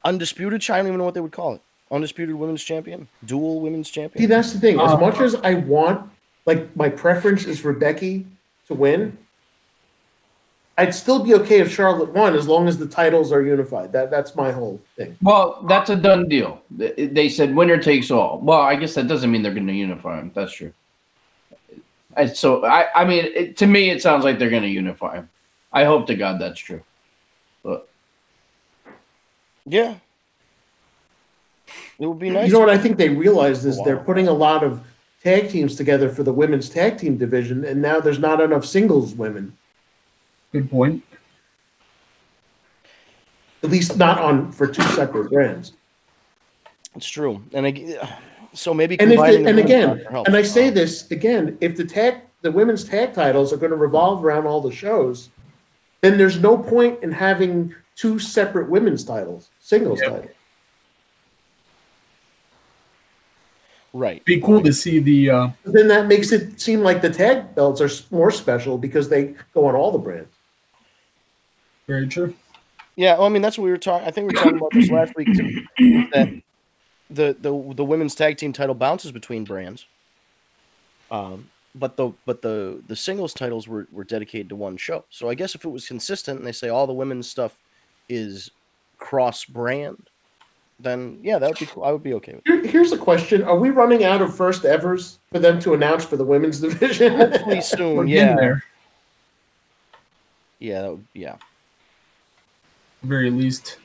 undisputed champion. I don't even know what they would call it. Undisputed women's champion? Dual women's champion? See, that's the thing. As much as I want, like, my preference is for Becky to win, I'd still be okay if Charlotte won as long as the titles are unified. That's my whole thing. Well, that's a done deal. They said winner takes all. Well, I guess that doesn't mean they're going to unify them. That's true. So, I mean, to me, it sounds like they're going to unify them. I hope to God that's true. But yeah. It would be nice. You know what I think they realized is they're putting a lot of tag teams together for the women's tag team division, and now there's not enough singles women. Good point. At least not for 2 separate brands. It's true, and so maybe. And I say this again: if the women's tag titles are going to revolve around all the shows, then there's no point in having 2 separate women's titles, singles titles. Right. Be cool to see the. Then that makes it seem like the tag belts are more special because they go on all the brands. Very true. Yeah, well, I mean that's what we were talking. I think we were talking about this last week too. That the women's tag team title bounces between brands, but the singles titles were dedicated to one show. So I guess if it was consistent and they say all the women's stuff is cross brand, then yeah, that would be cool. I would be okay with it. Here's a question: are we running out of first evers for them to announce for the women's division? Hopefully soon. We're yeah. There. Yeah. That would, yeah. Very least.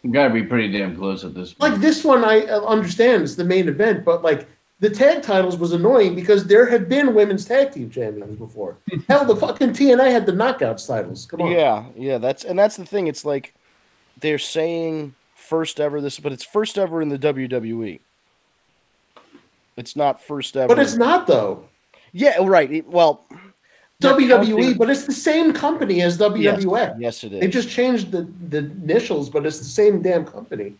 You gotta be pretty damn close at this point. Like this one, I understand it's the main event, but like the tag titles was annoying because there had been women's tag team champions before. Hell, the fucking TNA had the knockouts titles. Come on. Yeah. That's the thing. It's like they're saying first ever but it's first ever in the WWE. It's not first ever. But it's not though. Yeah, right. Well. WWE, but it's the same company as WWF. Yes, it is. They just changed the initials, but it's the same damn company.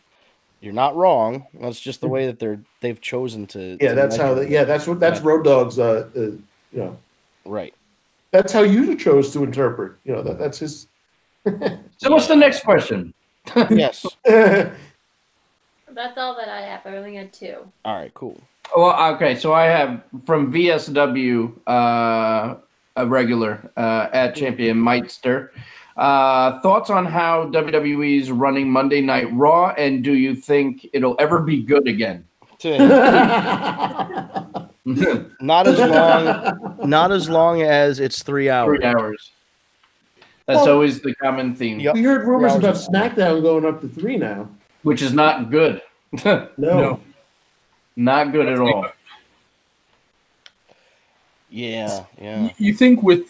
You're not wrong. That's just the way that they've chosen to. Yeah, that's how. That's Road Dogg's. Right. That's how you chose to interpret. That's his. So, what's the next question? Yes. That's all that I have. I only had 2. All right. Cool. Well, okay. So I have from VSW. A regular at Champion Meister. Thoughts on how WWE's running Monday Night Raw, and do you think it'll ever be good again? Not as long as it's 3 hours. 3 hours. That's always the common theme. We heard rumors about SmackDown going up to 3 now, which is not good. No, not good at all. Yeah. You think with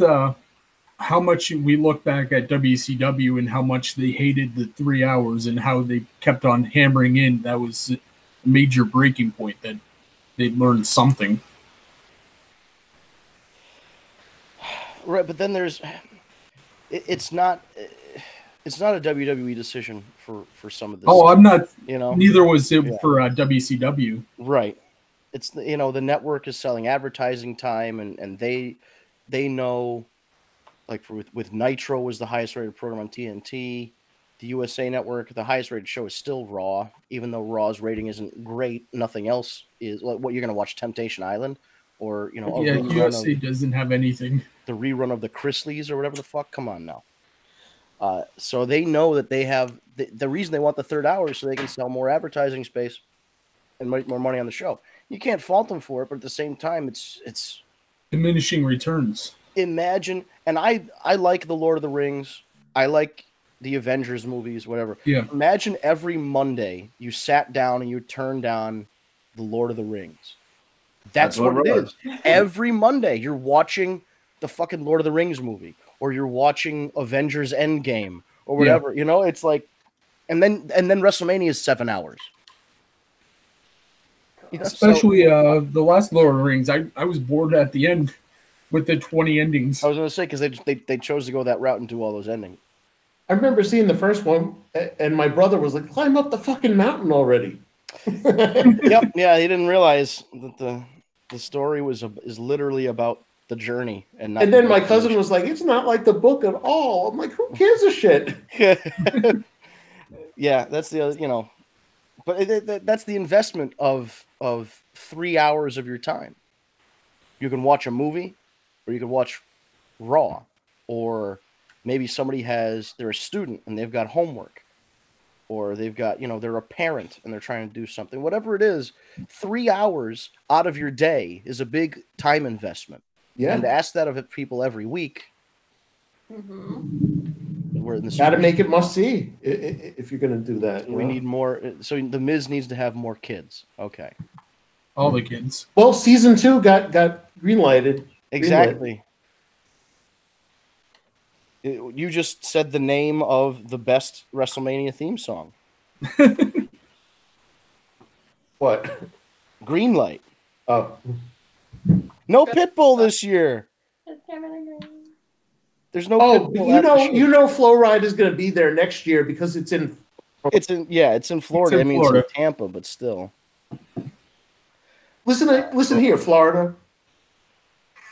how much we look back at WCW and how much they hated the 3 hours and how they kept on hammering in. That was a major breaking point that they learned something. Right, but then there's it's not a WWE decision for some of this. Oh, stuff, I'm not. Neither was it for WCW. Right. It's the network is selling advertising time, and they know, like with Nitro was the highest rated program on TNT. The USA Network, the highest rated show is still Raw, even though Raw's rating isn't great. Nothing else is. What you're going to watch Temptation Island, or USA doesn't have anything. The rerun of the Chrisleys or whatever the fuck. Come on now. So they know that they have the reason they want the third hour is so they can sell more advertising space and make more money on the show. You can't fault them for it, but at the same time, it's diminishing returns. Imagine, and I like the Lord of the Rings. I like the Avengers movies, whatever. Yeah. Imagine every Monday you sat down and you turned on the Lord of the Rings. That's what it is. Every Monday you're watching the fucking Lord of the Rings movie, or you're watching Avengers Endgame, or whatever. Yeah. It's like, and then WrestleMania is 7 hours. Especially the last Lord of the Rings, I was bored at the end with the 20 endings. I was going to say, because they chose to go that route and do all those endings. I remember seeing the first one, and my brother was like, "Climb up the fucking mountain already." Yep, yeah, he didn't realize that the story is literally about the journey, and then my cousin was like, "It's not like the book at all." I'm like, "Who gives a shit?" Yeah, that's the but that's the investment of 3 hours of your time. You can watch a movie, or you can watch Raw, or maybe they're a student and they've got homework, or they've got, they're a parent and they're trying to do something. Whatever it is, 3 hours out of your day is a big time investment. Yeah. And to ask that of people every week, we're in the got to make it must see if you're going to do that. We need more. So the Miz needs to have more kids. Okay. All the kids. Well, season 2 got green-lighted. Exactly. You just said the name of the best WrestleMania theme song. What? Greenlight. Oh. No Pitbull this year. There's no Pitbull. You know Flow Ride is going to be there next year because it's in Florida. It's in Florida. It's in Tampa, but still. Listen here, Florida.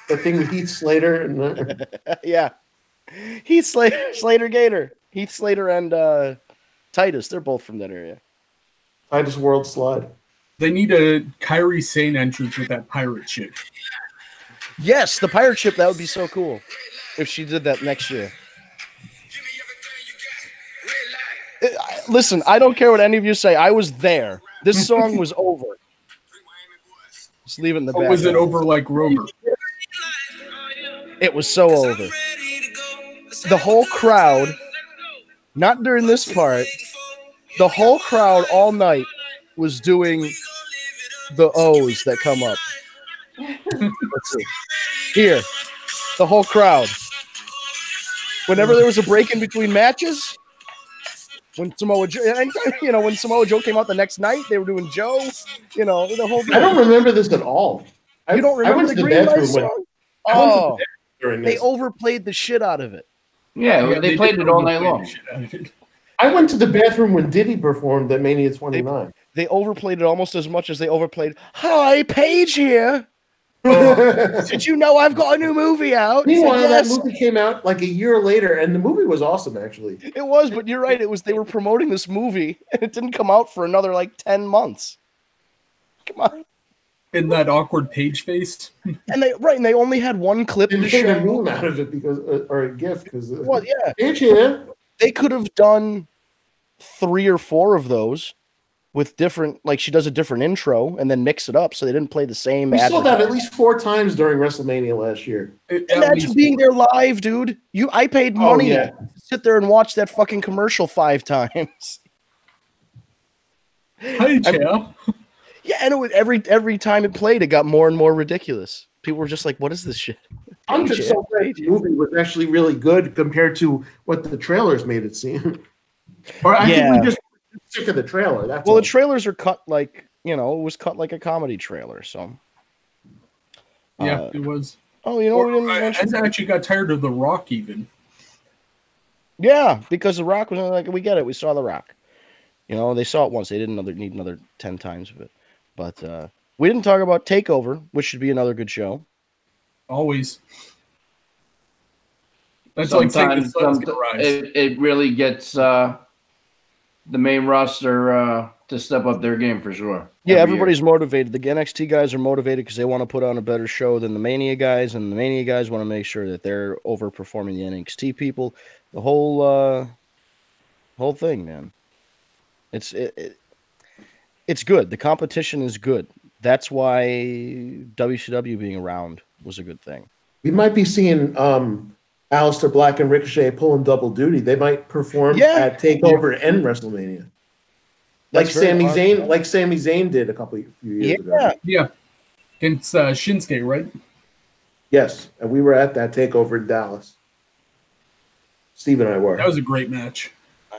The thing with Heath Slater and yeah. Heath Slater Gator. Heath Slater and Titus. They're both from that area. Titus World Slide. They need a Kairi Sane entrance with that pirate ship. Yes, the pirate ship. That would be so cool if she did that next year. Listen, I don't care what any of you say. I was there. This song was over. Just leave it in the back. Was it over like Rover? It was so over. The whole crowd, not during this part, the whole crowd all night was doing the O's that come up. Let's see. Here, the whole crowd. Whenever there was a break in between matches, when Samoa Joe came out the next night, they were doing Joe. The whole thing. I don't remember this at all. You don't remember the Green Light song? Oh, they overplayed the shit out of it. Yeah, they played it all night long. I went to the bathroom when Diddy performed at Mania 29. They overplayed it almost as much as they overplayed, "Hi, Paige here. Did you know I've got a new movie out?" Meanwhile, that movie came out like a year later, and the movie was awesome, actually. It was, but you're right. They were promoting this movie, and it didn't come out for another 10 months. Come on. In that awkward Page face. And they only had one clip to show. They made a meme out of it or a GIF because. Well, yeah. Page here. They could have done 3 or 4 of those with different, she does a different intro and then mix it up, so they didn't play the same. We saw that at least 4 times during WrestleMania last year. Imagine being there live, dude. I paid money to sit there and watch that fucking commercial 5 times. Hey, Joe. Yeah, and every time it played, it got more and more ridiculous. People were just like, "What is this shit?" I'm just so glad the movie was actually really good compared to what the trailers made it seem. Or I think we just sick of the trailer. That's well, the trailers are cut like, it was cut like a comedy trailer. So yeah, it was. Oh, we didn't mention. I actually got tired of The Rock even. Yeah, because The Rock was like, we get it. We saw The Rock. They saw it once. They didn't need another 10 times of it. But we didn't talk about Takeover, which should be another good show. Always. That's sometimes it really gets the main roster to step up their game for sure. Yeah, everybody's motivated. The NXT guys are motivated because they want to put on a better show than the Mania guys, and the Mania guys want to make sure that they're overperforming the NXT people. The whole thing, man. It's good. The competition is good. That's why WCW being around was a good thing. We might be seeing Aleister Black and Ricochet pulling double duty. They might perform at Takeover and WrestleMania. Like Sami Zayn did a few years ago. Yeah. Against Shinsuke, right? Yes. And we were at that Takeover in Dallas. Steve and I were. That was a great match.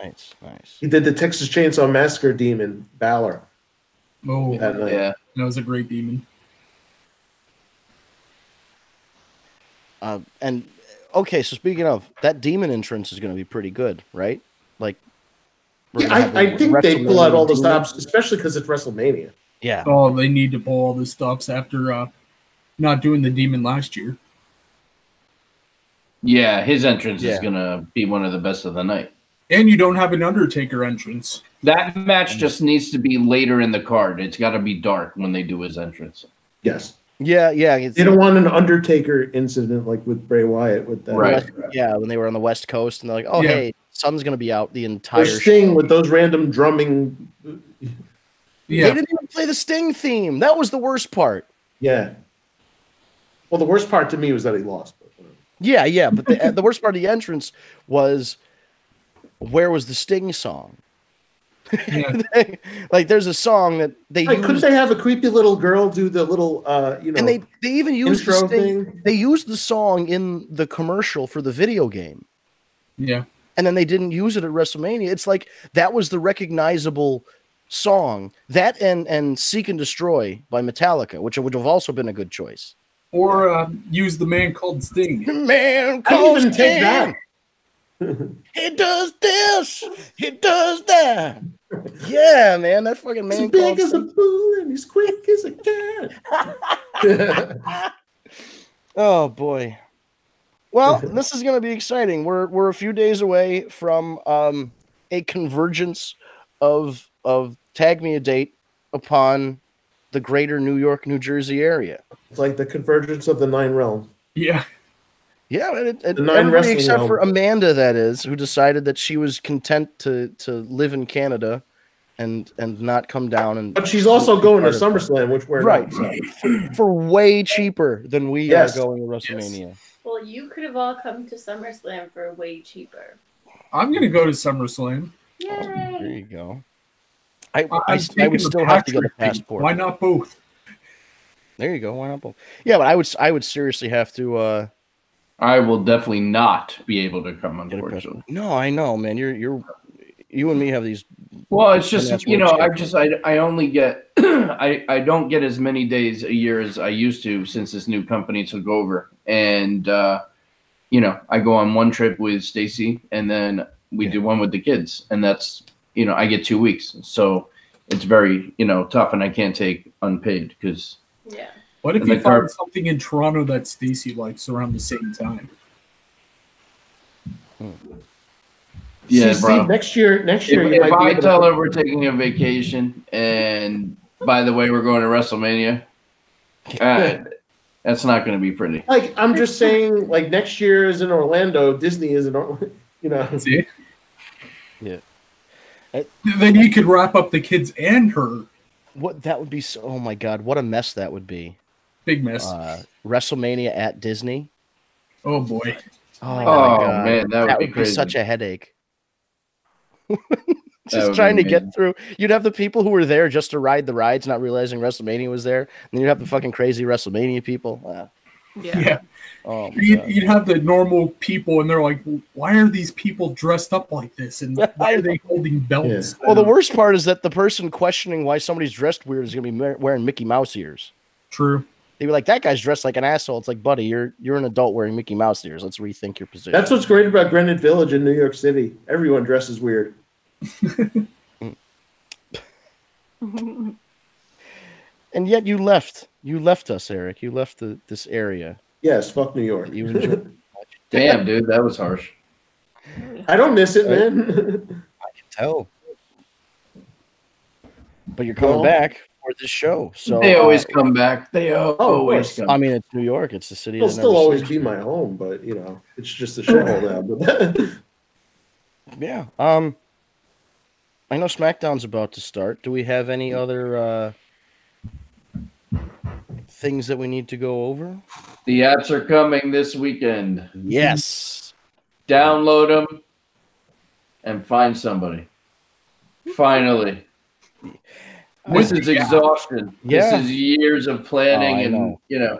Nice. He did the Texas Chainsaw Massacre demon, Balor. Oh, yeah. That was a great demon. And okay, so speaking of, that demon entrance is going to be pretty good, right? Like, I think they pull out all the stops, especially because it's WrestleMania. Yeah. Oh, they need to pull all the stops after not doing the demon last year. Yeah, his entrance is going to be one of the best of the night. And you don't have an Undertaker entrance. That match just needs to be later in the card. It's got to be dark when they do his entrance. Yes. Yeah. They don't want an Undertaker incident like with Bray Wyatt with that. Right. Yeah, when they were on the West Coast and they're like, hey, Sun's going to be out the entire Sting with those random drumming. Yeah. They didn't even play the Sting theme. That was the worst part. Yeah. Well, the worst part to me was that he lost. Yeah. But the worst part of the entrance was, where was the Sting song? Yeah. Like, there's a song that they used. Couldn't they have a creepy little girl do the little, And they even used the Sting thing? They used the song in the commercial for the video game. Yeah. And then they didn't use it at WrestleMania. It's like that was the recognizable song. That and Seek and Destroy by Metallica, which would have also been a good choice. Or use The Man Called Sting. The Man I Called didn't even Sting. take that. He does this. He does that. Yeah, man. That fucking Man He's big Called as a Sting. bull and he's quick as a cat. Oh, boy. Well, this is going to be exciting. We're a few days away from a convergence of Tag Me a Date upon the greater New York, New Jersey area. It's like the convergence of the 9 realms. Yeah. Yeah, The everybody except for Amanda, that is, who decided that she was content to live in Canada and not come down. But she's also going to SummerSlam, which we're right not. for way cheaper than we are going to WrestleMania. Yes. Well, you could have all come to SummerSlam for way cheaper. I'm going to go to SummerSlam. Yay! There you go. I would still have to get a passport. Why not both? There you go. Why not both? Yeah, but I would seriously have to. I will definitely not be able to come, unfortunately. No, I know, man. You and me have these. Well, it's just I only get I don't get as many days a year as I used to since this new company took over, and I go on one trip with Stacy, and then we do one with the kids, and that's I get 2 weeks, so it's very tough, and I can't take unpaid because. Yeah. What if you found something in Toronto that Stacy likes around the same time? Yeah, bro. Steve, next year. If I tell her we're taking a vacation, and by the way, we're going to WrestleMania, that's not going to be pretty. Like, I'm just saying, like, next year is in Orlando. Disney is in See? Yeah. Then he could wrap up the kids and her. What that would be so? Oh my God, what a mess that would be. Big mess. WrestleMania at Disney. Oh boy. Oh my God. Man, that would be crazy. Such a headache. Just trying to get through. You'd have the people who were there just to ride the rides, not realizing WrestleMania was there, and then you'd have the fucking crazy WrestleMania people. Yeah. Oh, my God. You'd have the normal people, and they're like, why are these people dressed up like this? And why are they holding belts? Well, the worst part is that the person questioning why somebody's dressed weird is going to be wearing Mickey Mouse ears. True. They'd be like, that guy's dressed like an asshole. It's like, buddy, you're an adult wearing Mickey Mouse ears. Let's rethink your position. That's what's great about Greenwich Village in New York City. Everyone dresses weird. And yet you left. You left us, Eric. You left this area. Yes, fuck New York. You enjoyed. Damn, dude, that was harsh. I don't miss it, man. I can tell. But you're coming back for this show. So They always come back. They always come. I mean, it's New York. It's the city. It'll that still never always sleeps. be my home, but it's just a shithole now. But Yeah. I know SmackDown's about to start. Do we have any other things that we need to go over? The apps are coming this weekend. Yes. Download them and find somebody. Finally. This is exhaustion. Yeah. This is years of planning, I know. and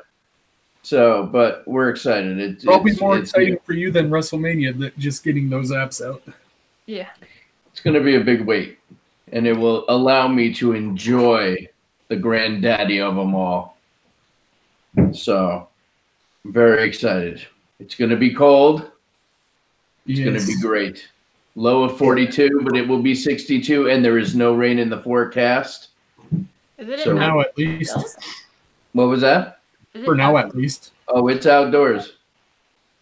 So, but we're excited. It's Probably it's, more it's, exciting for you than WrestleMania, that just getting those apps out. Yeah. It's going to be a big wait, and it will allow me to enjoy the granddaddy of them all. So, I'm very excited. It's going to be cold. It's going to be great. Low of 42, but it will be 62, and there is no rain in the forecast. Is it So in now at least. Nashville? What was that? Is it For now, in- at least. Oh, it's outdoors.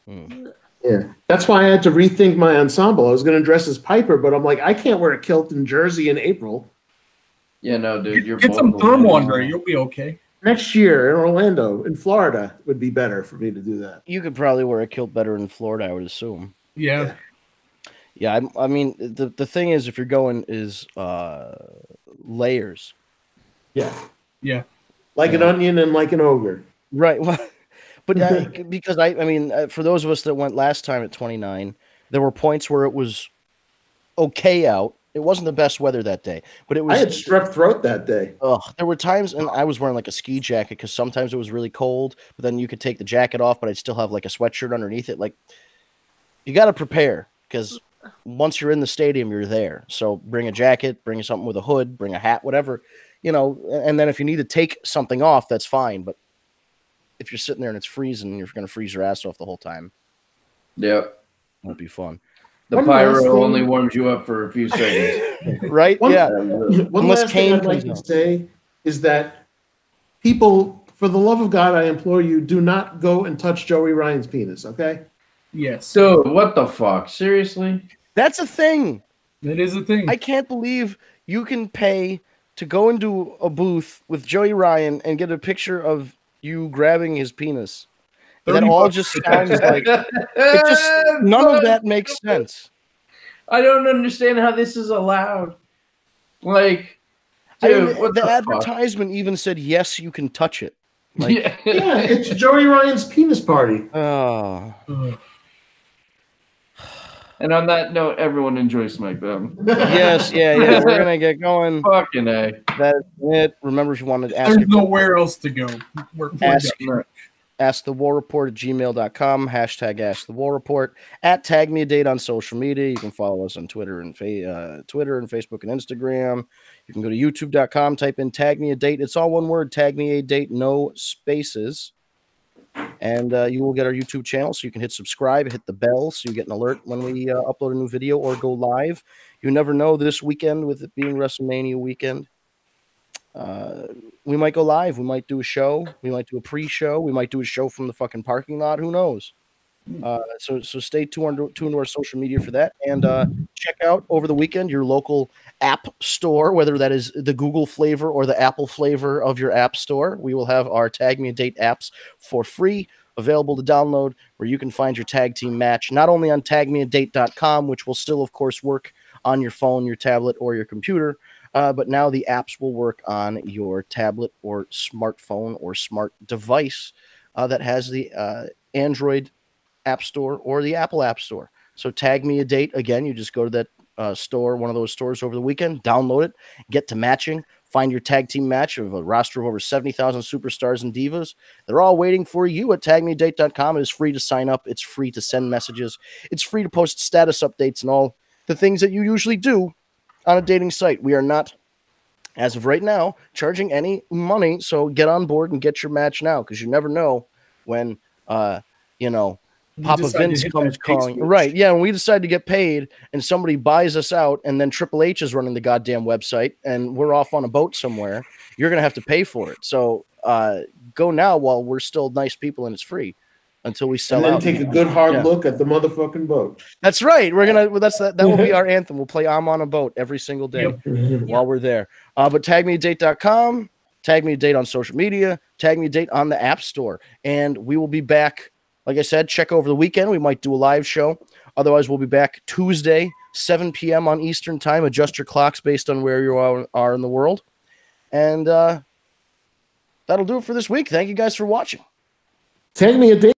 yeah, that's why I had to rethink my ensemble. I was going to dress as Piper, but I'm like, I can't wear a kilt in Jersey in April. Yeah, no, dude, you're Get some both- thermal under it. You'll be okay. Next year in Orlando, in Florida, would be better for me to do that. You could probably wear a kilt better in Florida, I would assume. Yeah. Yeah, I mean, the thing is, if you're going is layers. Yeah. Yeah. Like an onion and like an ogre. Right. Well, but because I mean, for those of us that went last time at 29, there were points where it was okay out. It wasn't the best weather that day, but it was. I had strep throat that day. There were times, and I was wearing like a ski jacket because sometimes it was really cold, but then you could take the jacket off, but I'd still have like a sweatshirt underneath it. Like, you got to prepare because once you're in the stadium, you're there. So bring a jacket, bring something with a hood, bring a hat, whatever, and then if you need to take something off, that's fine. But if you're sitting there and it's freezing, you're going to freeze your ass off the whole time. Yep. It won't be fun. The One last thing- pyro only warms you up for a few seconds. Right? One- Yeah. One Unless last thing Kane I'd like comes to out. say is that people, for the love of God, I implore you, do not go and touch Joey Ryan's penis, okay? Yes. Dude, what the fuck? Seriously? That's a thing. That is a thing. I can't believe you can pay to go into a booth with Joey Ryan and get a picture of you grabbing his penis. That all $30. just sounds like it just none of that makes sense. I don't understand how this is allowed. Like, I dude, mean, what the the fuck? advertisement even said yes, you can touch it. Like, Yeah. Yeah, it's Joey Ryan's penis party. oh, Ugh. And on that note, everyone enjoy SmackDown. yes, yeah. We're gonna get going. Fucking A. That's it. Remember, if you wanted to ask There's your nowhere else to go. We're Ask- done. AskTheWarReport at gmail.com, hashtag AskTheWarReport, at Tag Me a Date on social media. You can follow us on Twitter and Facebook and Instagram. You can go to youtube.com, type in Tag Me a Date. It's all one word, Tag Me a Date, no spaces. And you will get our YouTube channel, so you can hit subscribe, hit the bell, so you get an alert when we upload a new video or go live. You never know, this weekend, with it being WrestleMania weekend, we might go live. We might do a show. We might do a pre-show. We might do a show from the fucking parking lot. Who knows? So stay tuned to our social media for that. And check out over the weekend your local app store, whether that is the Google flavor or the Apple flavor of your app store. We will have our Tag Me a Date apps for free, available to download, where you can find your tag team match, not only on tagmeadate.com, which will still, of course, work on your phone, your tablet, or your computer, but now the apps will work on your tablet or smartphone or smart device that has the Android App Store or the Apple App Store. So Tag Me a Date, again, you just go to that store, one of those stores over the weekend, download it, get to matching Find your tag team match of a roster of over 70,000 superstars and divas. They're all waiting for you at tagmeadate.com. It is free to sign up. It's free to send messages. It's free to post status updates and all the things that you usually do on a dating site. We are not, as of right now, charging any money. So get on board and get your match now, because you never know when, Papa Vince comes calling. Right. Yeah. When we decide to get paid and somebody buys us out, and then Triple H is running the goddamn website and we're off on a boat somewhere, you're going to have to pay for it. So go now while we're still nice people and it's free until we sell out. And then take a good hard look at the motherfucking boat. That's right. We're going to, that will be our anthem. We'll play I'm on a boat every single day while we're there. But tagmeadate.com, tag me a date on social media, tag me a date on the App Store. And we will be back. Like I said, check over the weekend. We might do a live show. Otherwise, we'll be back Tuesday, 7 p.m. on Eastern Time. Adjust your clocks based on where you are in the world. And that'll do it for this week. Thank you guys for watching. Tag me a date.